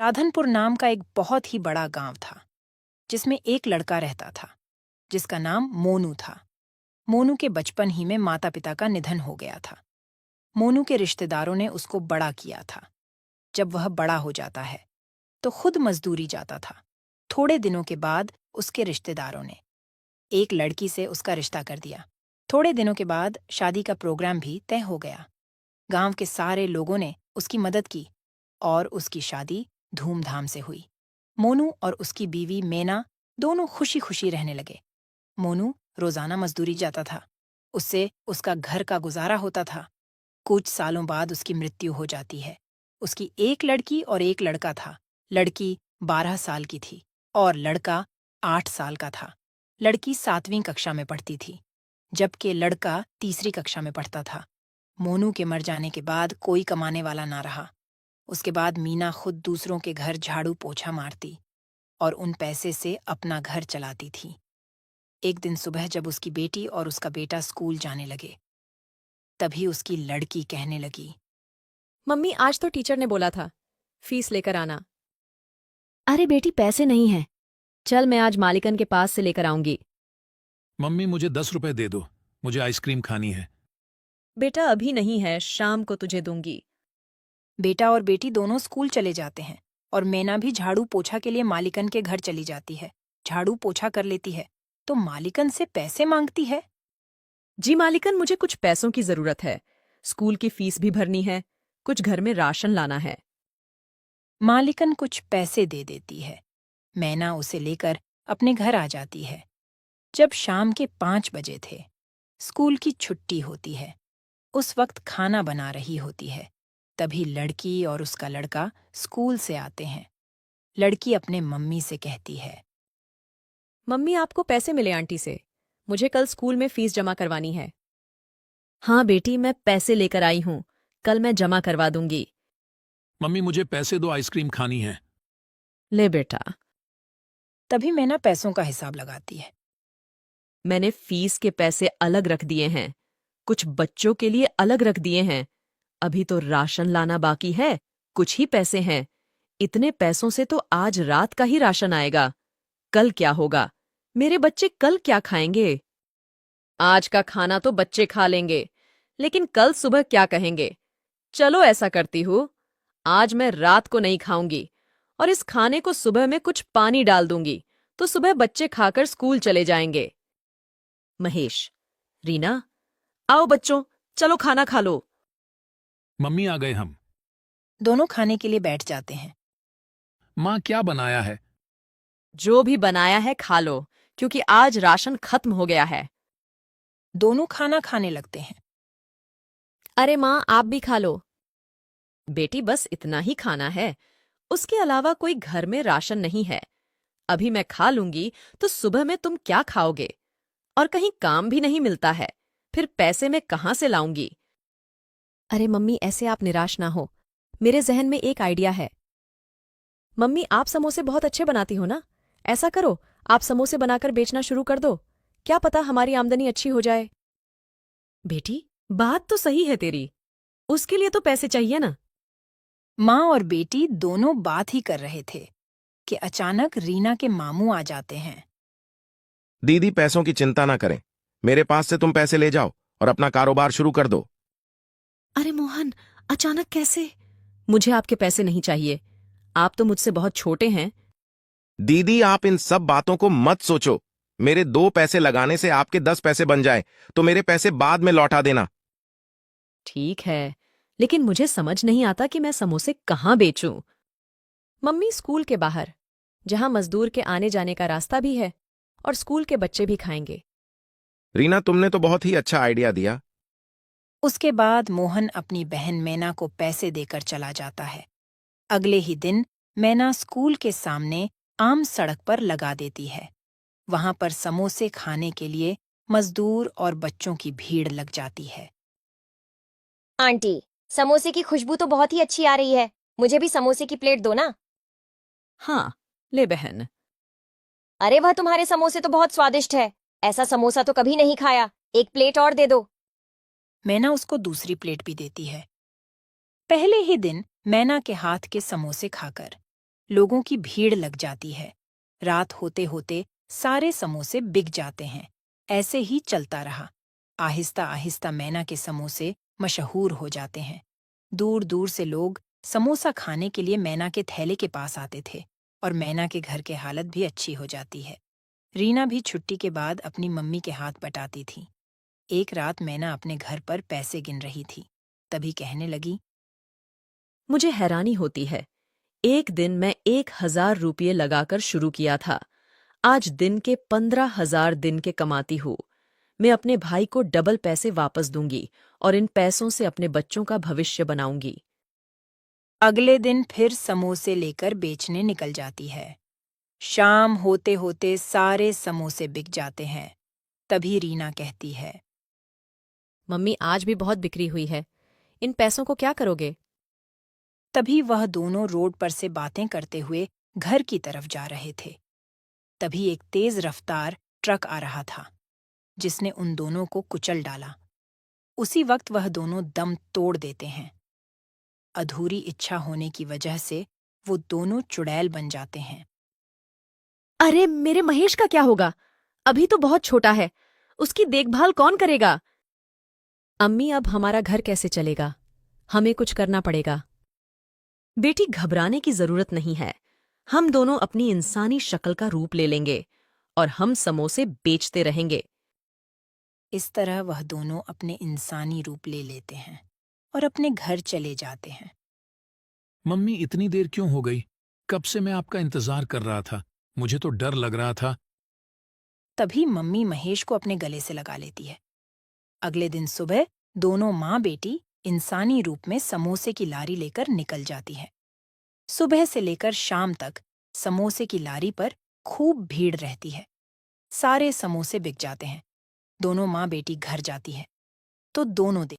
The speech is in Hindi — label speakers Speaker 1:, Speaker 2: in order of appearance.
Speaker 1: राधनपुर नाम का एक बहुत ही बड़ा गांव था जिसमें एक लड़का रहता था जिसका नाम मोनू था। मोनू के बचपन ही में माता पिता का निधन हो गया था। मोनू के रिश्तेदारों ने उसको बड़ा किया था। जब वह बड़ा हो जाता है तो खुद मजदूरी जाता था। थोड़े दिनों के बाद उसके रिश्तेदारों ने एक लड़की से उसका रिश्ता कर दिया। थोड़े दिनों के बाद शादी का प्रोग्राम भी तय हो गया। गांव के सारे लोगों ने उसकी मदद की और उसकी शादी धूमधाम से हुई। मोनू और उसकी बीवी मेना दोनों खुशी खुशी रहने लगे। मोनू रोजाना मजदूरी जाता था। उससे उसका घर का गुजारा होता था। कुछ सालों बाद उसकी मृत्यु हो जाती है। उसकी एक लड़की और एक लड़का था। लड़की 12 साल की थी और लड़का 8 साल का था। लड़की 7वीं कक्षा में पढ़ती थी जबकि लड़का तीसरी कक्षा में पढ़ता था। मोनू के मर जाने के बाद कोई कमाने वाला ना रहा। उसके बाद मीना खुद दूसरों के घर झाड़ू पोछा मारती और उन पैसे से अपना घर चलाती थी। एक दिन सुबह जब उसकी बेटी और उसका बेटा स्कूल जाने लगे तभी उसकी लड़की कहने लगी,
Speaker 2: मम्मी, आज तो टीचर ने बोला था फीस लेकर आना।
Speaker 3: अरे बेटी, पैसे नहीं हैं। चल, मैं आज मालिकन के पास से लेकर आऊंगी।
Speaker 4: मम्मी मुझे 10 रुपए दे दो, मुझे आइसक्रीम खानी है।
Speaker 2: बेटा अभी नहीं है, शाम को तुझे दूंगी।
Speaker 1: बेटा और बेटी दोनों स्कूल चले जाते हैं और मैना भी झाड़ू पोछा के लिए मालिकन के घर चली जाती है। झाड़ू पोछा कर लेती है तो मालिकन से पैसे मांगती है।
Speaker 2: जी मालिकन, मुझे कुछ पैसों की जरूरत है। स्कूल की फीस भी भरनी है, कुछ घर में राशन लाना है।
Speaker 1: मालिकन कुछ पैसे दे देती है। मैना उसे लेकर अपने घर आ जाती है। जब शाम के 5 बजे थे, स्कूल की छुट्टी होती है। उस वक्त खाना बना रही होती है। तभी लड़की और उसका लड़का स्कूल से आते हैं। लड़की अपने मम्मी से कहती है,
Speaker 2: मम्मी, आपको पैसे मिले आंटी से। मुझे कल स्कूल में फीस जमा करवानी है।
Speaker 3: हाँ बेटी, मैं पैसे लेकर आई हूँ। कल मैं जमा करवा दूंगी।
Speaker 4: मम्मी मुझे पैसे दो, आइसक्रीम खानी है।
Speaker 3: ले बेटा।
Speaker 1: तभी मैना पैसों का हिसाब लगाती है।
Speaker 2: मैंने फीस के पैसे अलग रख दिए हैं, कुछ बच्चों के लिए अलग रख दिए हैं। अभी तो राशन लाना बाकी है, कुछ ही पैसे हैं। इतने पैसों से तो आज रात का ही राशन आएगा। कल क्या होगा? मेरे बच्चे कल क्या खाएंगे? आज का खाना तो बच्चे खा लेंगे, लेकिन कल सुबह क्या कहेंगे? चलो ऐसा करती हूँ, आज मैं रात को नहीं खाऊंगी और इस खाने को सुबह में कुछ पानी डाल दूंगी, तो सुबह बच्चे खाकर स्कूल चले जाएंगे। महेश, रीना, आओ बच्चों, चलो खाना खा लो।
Speaker 4: मम्मी आ गए हम।
Speaker 1: दोनों खाने के लिए बैठ जाते हैं।
Speaker 4: माँ क्या बनाया है?
Speaker 2: जो भी बनाया है खा लो, क्योंकि आज राशन खत्म हो गया है।
Speaker 1: दोनों खाना खाने लगते हैं।
Speaker 2: अरे माँ, आप भी खा लो। बेटी, बस इतना ही खाना है, उसके अलावा कोई घर में राशन नहीं है। अभी मैं खा लूंगी तो सुबह में तुम क्या खाओगे? और कहीं काम भी नहीं मिलता है, फिर पैसे मैं कहाँ से लाऊंगी? अरे मम्मी, ऐसे आप निराश ना हो, मेरे जहन में एक आइडिया है। मम्मी, आप समोसे बहुत अच्छे बनाती हो ना? ऐसा करो, आप समोसे बनाकर बेचना शुरू कर दो। क्या पता हमारी आमदनी अच्छी हो जाए। बेटी, बात तो सही है तेरी, उसके लिए तो पैसे चाहिए ना।
Speaker 1: माँ और बेटी दोनों बात ही कर रहे थे कि अचानक रीना के मामू आ जाते हैं।
Speaker 5: दीदी, पैसों की चिंता ना करें, मेरे पास से तुम पैसे ले जाओ और अपना कारोबार शुरू कर दो।
Speaker 2: अरे मोहन, अचानक कैसे? मुझे आपके पैसे नहीं चाहिए, आप तो मुझसे बहुत छोटे हैं।
Speaker 5: दीदी, आप इन सब बातों को मत सोचो। मेरे 2 पैसे लगाने से आपके 10 पैसे बन जाए तो मेरे पैसे बाद में लौटा देना।
Speaker 2: ठीक है, लेकिन मुझे समझ नहीं आता कि मैं समोसे कहाँ बेचूं। मम्मी, स्कूल के बाहर, जहां मजदूर के आने जाने का रास्ता भी है और स्कूल के बच्चे भी खाएंगे।
Speaker 5: रीना, तुमने तो बहुत ही अच्छा आइडिया दिया।
Speaker 1: उसके बाद मोहन अपनी बहन मैना को पैसे देकर चला जाता है। अगले ही दिन मैना स्कूल के सामने आम सड़क पर लगा देती है। वहां पर समोसे खाने के लिए मजदूर और बच्चों की भीड़ लग जाती है।
Speaker 6: आंटी, समोसे की खुशबू तो बहुत ही अच्छी आ रही है। मुझे भी समोसे की प्लेट दो ना।
Speaker 2: हाँ, ले बहन।
Speaker 6: अरे वह, तुम्हारे समोसे तो बहुत स्वादिष्ट है। ऐसा समोसा तो कभी नहीं खाया। एक प्लेट और दे दो।
Speaker 1: मैना उसको दूसरी प्लेट भी देती है। पहले ही दिन मैना के हाथ के समोसे खाकर लोगों की भीड़ लग जाती है। रात होते होते सारे समोसे बिक जाते हैं। ऐसे ही चलता रहा। आहिस्ता आहिस्ता मैना के समोसे मशहूर हो जाते हैं। दूर दूर से लोग समोसा खाने के लिए मैना के थैले के पास आते थे और मैना के घर की हालत भी अच्छी हो जाती है। रीना भी छुट्टी के बाद अपनी मम्मी के हाथ बटाती थी। एक रात मैना अपने घर पर पैसे गिन रही थी। तभी कहने लगी,
Speaker 2: मुझे हैरानी होती है। एक दिन मैं 1,000 रुपये लगाकर शुरू किया था। आज दिन के 15,000 दिन के कमाती हूँ। मैं अपने भाई को डबल पैसे वापस दूंगी और इन पैसों से अपने बच्चों का भविष्य बनाऊंगी।
Speaker 1: अगले दिन फिर समोसे लेकर बेचने निकल जाती है। शाम होते होते सारे समोसे बिक जाते हैं। तभी रीना कहती है,
Speaker 3: मम्मी आज भी बहुत बिक्री हुई है। इन पैसों को क्या करोगे?
Speaker 1: तभी वह दोनों रोड पर से बातें करते हुए घर की तरफ जा रहे थे। तभी एक तेज रफ्तार ट्रक आ रहा था, जिसने उन दोनों को कुचल डाला। उसी वक्त वह दोनों दम तोड़ देते हैं। अधूरी इच्छा होने की वजह से वो दोनों चुड़ैल बन जाते हैं।
Speaker 3: अरे मेरे महेश का क्या होगा? अभी तो बहुत छोटा है। उसकी देखभाल कौन करेगा? अम्मी अब हमारा घर कैसे चलेगा? हमें कुछ करना पड़ेगा।
Speaker 2: बेटी घबराने की जरूरत नहीं है। हम दोनों अपनी इंसानी शक्ल का रूप ले लेंगे और हम समोसे बेचते रहेंगे।
Speaker 1: इस तरह वह दोनों अपने इंसानी रूप ले लेते हैं और अपने घर चले जाते हैं।
Speaker 4: मम्मी इतनी देर क्यों हो गई? कब से मैं आपका इंतजार कर रहा था। मुझे तो डर लग रहा था।
Speaker 1: तभी मम्मी महेश को अपने गले से लगा लेती है। अगले दिन सुबह दोनों माँ बेटी इंसानी रूप में समोसे की लारी लेकर निकल जाती है। सुबह से लेकर शाम तक समोसे की लारी पर खूब भीड़ रहती है। सारे समोसे बिक जाते हैं। दोनों माँ बेटी घर जाती है तो दोनों दिन